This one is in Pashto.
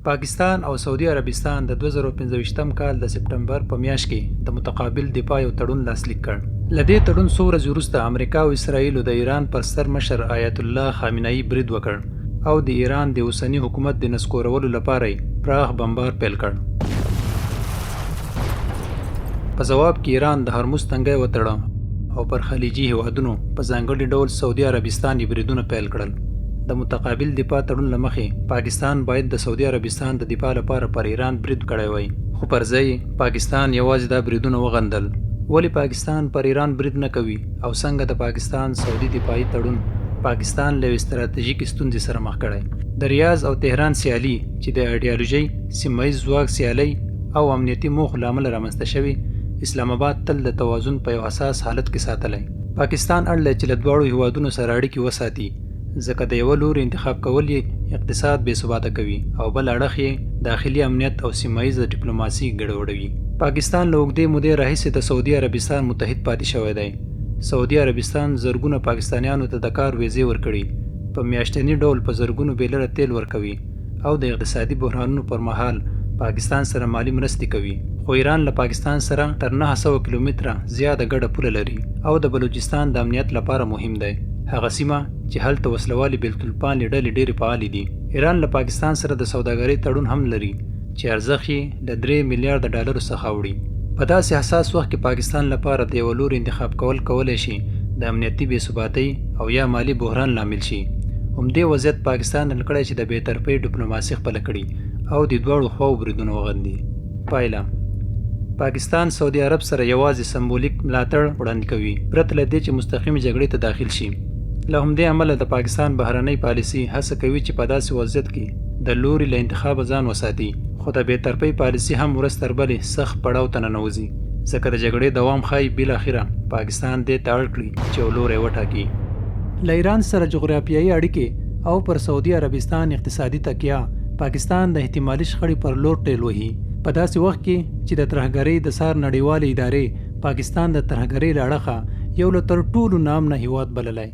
پاکستان او سعودي عربستان د 2015 کال د سپټمبر په میاشت کې د متقابل دفاع یو تړون لاسلیک کړ. له دې تړون څو ورځې وروسته امریکا او اسرائیل د ایران پر سر مشر آیت الله خامنه‌ای برید وکړ او د ایران د اوسني حکومت د نسکورولو لپاره پراخ بمبار پیل کړ. په جواب کې ایران د هرمز تنګی وتړه او پر خلیجي هیوادونو په ځانګړي ډول سعودي عربستان بریدونه پیل کړل. د متقابل دفاع تړون له مخې پاکستان باید د سعودي عربستان د دفاع لپاره پر ایران برید کړی وای، خو پر ځای پاکستان یوازې دا بریدونه وغندل. ولې پاکستان پر ایران برید نه کوي او څنګه د پاکستان سعودي دفاعي تړون پاکستان له ستراتیژیک ستونزې سره مخ کړی؟ د ریاض او تهران سیالي چې د ایډیالوژي، سیمه‌ییز ځواک سیالي او امنیتي موخو له امله رامنځته شوي، اسلام آباد تل د توازن په یو حساس حالت کې ساتلی. پاکستان اړ لري چې له دواړو هیوادونو سره اړیکې وساتي، ځکه د یوه لوري انتخاب کول یې اقتصاد بې ثباته کوي او بل اړخ یې داخلي امنیت او سیمه‌ییزه ډیپلوماسي ګډوډوي. پاکستان له اوږدې مودې راهیسې د سعودي عربستان متحد پاتې شوی دی. سعودي عربستان زرګونه پاکستانیانو ته د کار ویزې ورکړي، په میاشتني ډول په زرګونو بیلره تیل ورکوي او د اقتصادي بحرانونو پر مهال پاکستان سره مالی مرستې کوي. خو ایران له پاکستان سره تر 900 کیلومتره زیاده ګډه پوله لري او د بلوچستان د امنیت لپاره مهم دی، هغه سیمه چې هلته وسلوالې بیلتالپانې ډلې ډېرې فعالې دي. ایران له پاکستان سره د سوداګرۍ تړون هم لري چې ارزښت یې له 3 میلیارډ ډالرو څخه اوړي. په داسې حساس وخت کې پاکستان لپاره د یوه لوري انتخاب کولی شي د امنیتي بې ثباتۍ او یا مالی بحران لامل شي. همدې وضعیت پاکستان حل کړی چې د بې طرفۍ ډیپلوماسي خپله کړي او د دواړو خواو بریدونه وغندي. پایله: پاکستان سعودي عرب سره یوازې سمبولیک ملاتړ وړاندې کوي، پرته له دې چې مستقیم جګړې ته داخل شي. له همدې امله د پاکستان بهرنۍ پالیسي هڅه کوي چې په داسې وضعیت کې د لوري له انتخابه ځان وساتي، خو د بې طرفۍ پالیسي هم ورځ تر بلې سخت پړاو ته ننوځي، ځکه د جګړې دوام ښایي بالاخره پاکستان دې ته اړ کړي چې یو لوری وټاکي. له ایران سره جغرافیایي اړیکې او پر سعودي عربستان اقتصادي تکیه پاکستان د احتمالي شخړې پر لور ټېل وهي، په داسې وخت کې چې د ترهګرۍ د څار نړیوالې ادارې پاکستان د ترهګرۍ له اړخه یو له تر ټولو نامنه هیواد بللی.